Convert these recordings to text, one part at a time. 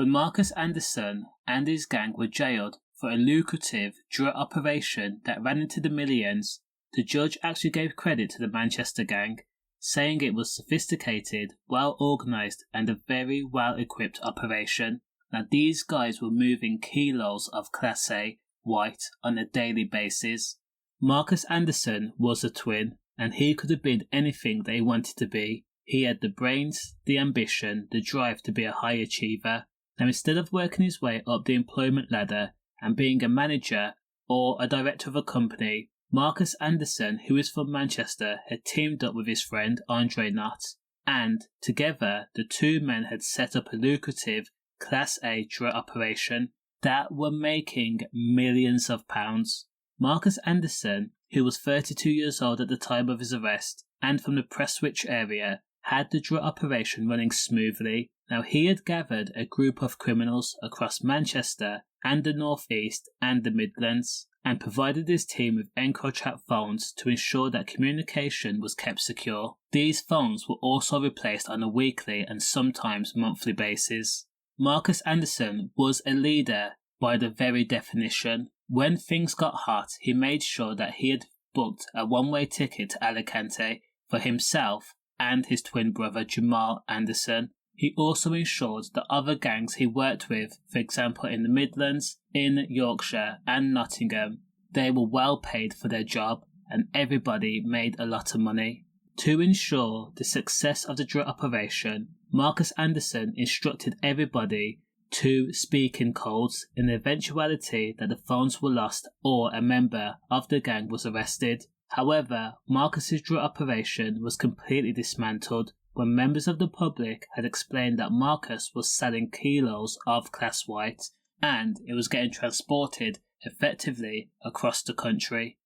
When Marcus Anderson and his gang were jailed for a lucrative drug operation that ran into the millions, the judge actually gave credit to the Manchester gang, saying it was sophisticated, well organised and a very well equipped operation. Now these guys were moving kilos of Class A white on a daily basis. Marcus Anderson was a twin, and he could have been anything that he wanted to be. He had the brains, the ambition, the drive to be a high achiever. Now instead of working his way up the employment ladder and being a manager or a director of a company, Marcus Anderson, who is from Manchester, had teamed up with his friend Andre Knott, and together the two men had set up a lucrative Class A drug operation that were making millions of pounds. Marcus Anderson, who was 32 years old at the time of his arrest and from the Prestwich area, had the drug operation running smoothly. Now he had gathered a group of criminals across Manchester and the North East and the Midlands, and provided his team with encrochat phones to ensure that communication was kept secure. These phones were also replaced on a weekly and sometimes monthly basis. Marcus Anderson was a leader by the very definition. When things got hot, he made sure that he had booked a one-way ticket to Alicante for himself and his twin brother Jamal Anderson. He also ensured that other gangs he worked with, for example in the Midlands, in Yorkshire and Nottingham, they were well paid for their job and everybody made a lot of money. To ensure the success of the drug operation, Marcus Anderson instructed everybody to speak in codes in the eventuality that the phones were lost or a member of the gang was arrested. However, Marcus's drug operation was completely dismantled when members of the public had explained that Marcus was selling kilos of Class White and it was getting transported effectively across the country.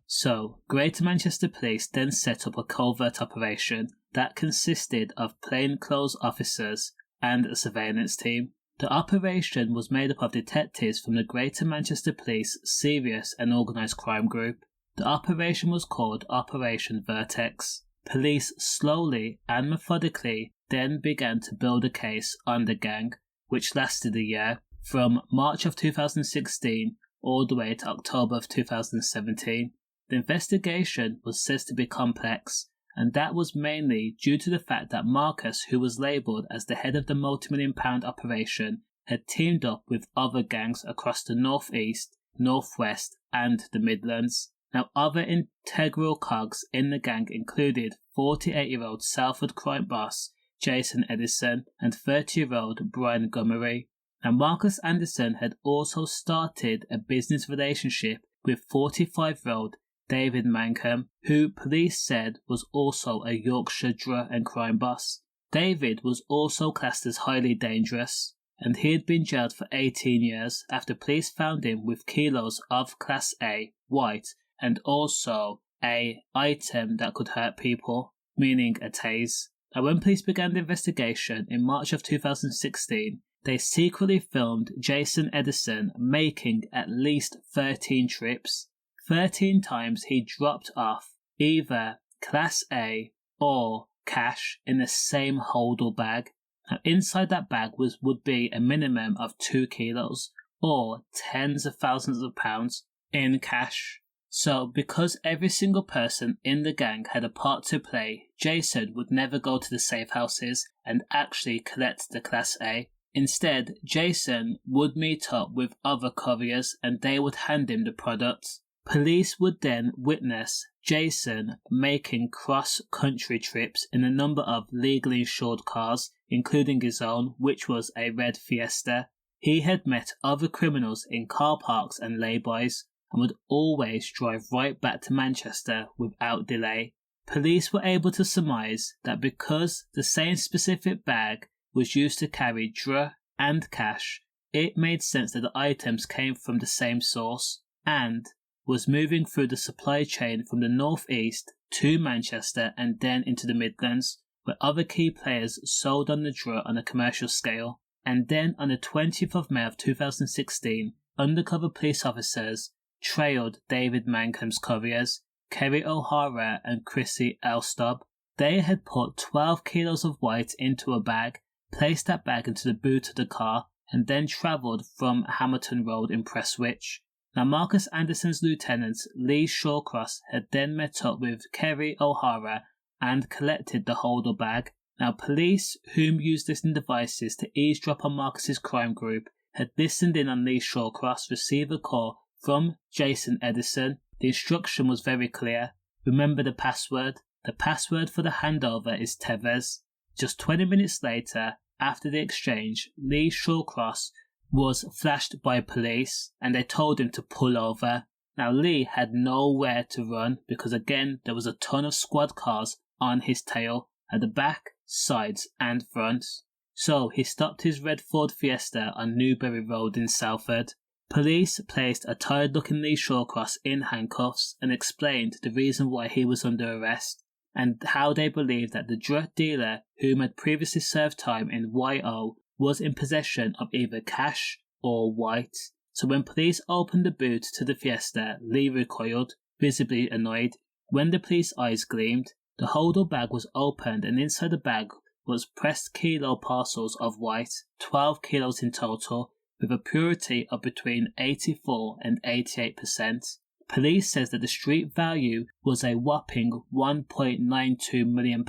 So, Greater Manchester Police then set up a covert operation that consisted of plainclothes officers and a surveillance team. The operation was made up of detectives from the Greater Manchester Police Serious and Organised Crime Group. The operation was called Operation Vertex. Police slowly and methodically then began to build a case on the gang, which lasted a year, from March of 2016 all the way to October of 2017. The investigation was said to be complex, and that was mainly due to the fact that Marcus, who was labelled as the head of the multi-million-pound operation, had teamed up with other gangs across the North East, North West and the Midlands. Now other integral cogs in the gang included 48-year-old Salford crime boss Jason Edison and 30-year-old Brian Gummery. Now Marcus Anderson had also started a business relationship with 45-year-old David Mankham, who police said was also a Yorkshire drug and crime boss. David was also classed as highly dangerous, and he had been jailed for 18 years after police found him with kilos of Class A white and also a item that could hurt people, meaning a tase. Now when police began the investigation in March of 2016, they secretly filmed Jason Edison making at least 13 trips. 13 times he dropped off either Class A or cash in the same holdall bag. Now inside that bag would be a minimum of 2 kilos or tens of thousands of pounds in cash. So because every single person in the gang had a part to play, Jason would never go to the safe houses and actually collect the Class A. Instead, Jason would meet up with other couriers and they would hand him the product. Police would then witness Jason making cross-country trips in a number of legally insured cars, including his own, which was a red Fiesta. He had met other criminals in car parks and lay-bys and would always drive right back to Manchester without delay. Police were able to surmise that because the same specific bag was used to carry drug and cash, it made sense that the items came from the same source and was moving through the supply chain from the North East to Manchester and then into the Midlands, where other key players sold on the drug on a commercial scale. And then on the 20th of May of 2016, undercover police officers trailed David Mankham's couriers, Kerry O'Hara and Chrissy Elstob. They had put 12 kilos of white into a bag, placed that bag into the boot of the car, and then travelled from Hamilton Road in Prestwich. Now, Marcus Anderson's lieutenant, Lee Shawcross, had then met up with Kerry O'Hara and collected the holder bag. Now, police, whom used listening devices to eavesdrop on Marcus's crime group, had listened in on Lee Shawcross receive a call from Jason Edison. The instruction was very clear. Remember the password. The password for the handover is Tevez. Just 20 minutes later, after the exchange, Lee Shawcross was flashed by police and they told him to pull over. Now, Lee had nowhere to run because, again, there was a ton of squad cars on his tail at the back, sides and front. So he stopped his red Ford Fiesta on Newbury Road in Salford. Police placed a tired-looking Lee Shawcross in handcuffs and explained the reason why he was under arrest and how they believed that the drug dealer, whom had previously served time in YO, was in possession of either cash or white. So when police opened the boot to the Fiesta, Lee recoiled, visibly annoyed. When the police eyes gleamed, the holder bag was opened and inside the bag was pressed kilo parcels of white, 12 kilos in total, with a purity of between 84 and 88%. Police says that the street value was a whopping £1.92 million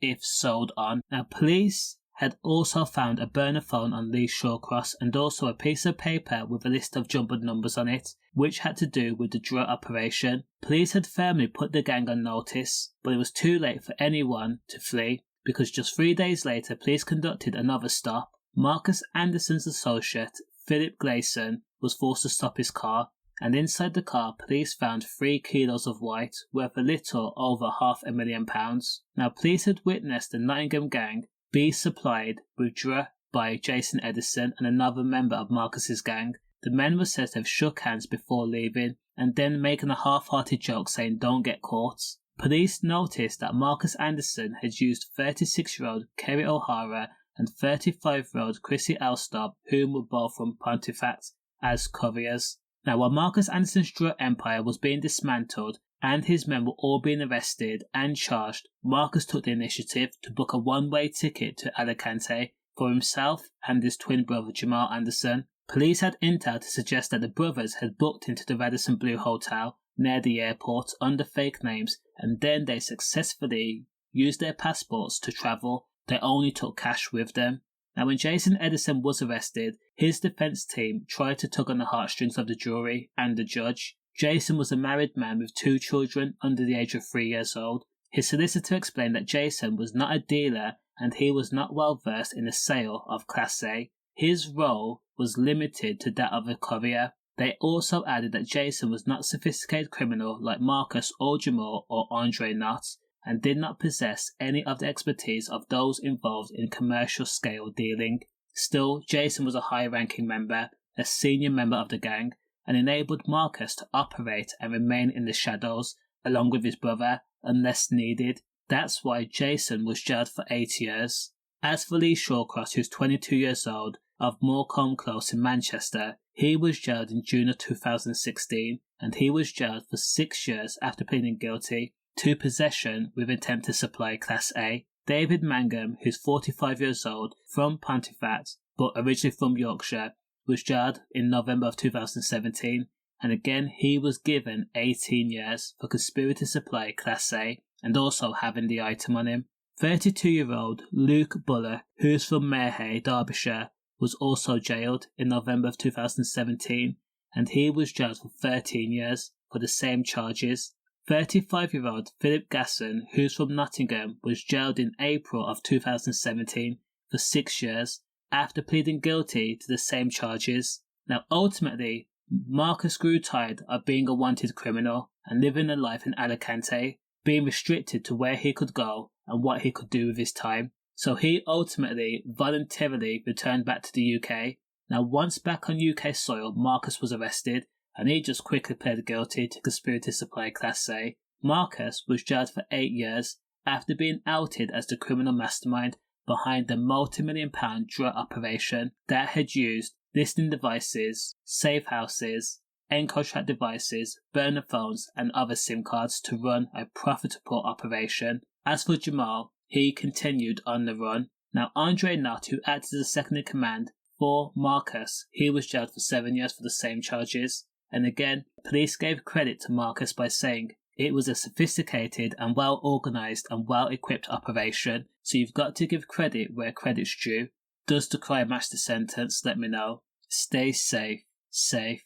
if sold on. Now, police had also found a burner phone on Lee Shawcross and also a piece of paper with a list of jumbled numbers on it, which had to do with the drug operation. Police had firmly put the gang on notice, but it was too late for anyone to flee because just 3 days later, police conducted another stop. Marcus Anderson's associate, Philip Gleason, was forced to stop his car, and inside the car, police found 3 kilos of white, worth a little over £500,000. Now, police had witnessed the Nottingham gang be supplied with drug by Jason Edison and another member of Marcus's gang. The men were said to have shook hands before leaving and then making a half-hearted joke saying don't get caught. Police noticed that Marcus Anderson had used 36-year-old Kerry O'Hara and 35-year-old Chrissy Elstob, whom were both from Pontefract, as couriers. Now, while Marcus Anderson's drug empire was being dismantled and his men were all being arrested and charged, Marcus took the initiative to book a one-way ticket to Alicante for himself and his twin brother Jamal Anderson. Police had intel to suggest that the brothers had booked into the Radisson Blu Hotel near the airport under fake names, and then they successfully used their passports to travel. They only took cash with them. Now, when Jason Edison was arrested, his defense team tried to tug on the heartstrings of the jury and the judge. Jason was a married man with 2 children under the age of 3 years old. His solicitor explained that Jason was not a dealer and he was not well versed in the sale of Class A. His role was limited to that of a courier. They also added that Jason was not a sophisticated criminal like Marcus or Jamal or Andre Knott, and did not possess any of the expertise of those involved in commercial scale dealing. Still, Jason was a high-ranking member, a senior member of the gang, and enabled Marcus to operate and remain in the shadows, along with his brother, unless needed. That's why Jason was jailed for 8 years. As for Lee Shawcross, who's 22 years old, of Morecombe Close in Manchester, he was jailed in June of 2016, and he was jailed for 6 years after pleading guilty to possession with intent to supply Class A. David Mangum, who's 45 years old, from Pontefract, but originally from Yorkshire, was jailed in November of 2017, and again he was given 18 years for conspiracy to supply Class A and also having the item on him. 32-year-old Luke Bullock, who's from Marehay, Derbyshire, was also jailed in November of 2017, and he was jailed for 13 years for the same charges. 35-year-old Philip Gasson, who's from Nottingham, was jailed in April of 2017 for 6 years after pleading guilty to the same charges. Now, ultimately, Marcus grew tired of being a wanted criminal and living a life in Alicante, being restricted to where he could go and what he could do with his time. So he ultimately voluntarily returned back to the UK. Now, once back on UK soil, Marcus was arrested, and he just quickly pled guilty to conspiracy to supply Class A. Marcus was jailed for 8 years after being outed as the criminal mastermind behind the multi-million-pound drug operation that had used listening devices, safe houses, encrochat devices, burner phones, and other SIM cards to run a profitable operation. As for Jamal, he continued on the run. Now, Andre Knott, who acted as a second in command for Marcus, he was jailed for 7 years for the same charges. And again, police gave credit to Marcus by saying it was a sophisticated and well-organised and well-equipped operation, so you've got to give credit where credit's due. Does the crime match the sentence? Let me know. Stay safe, safe,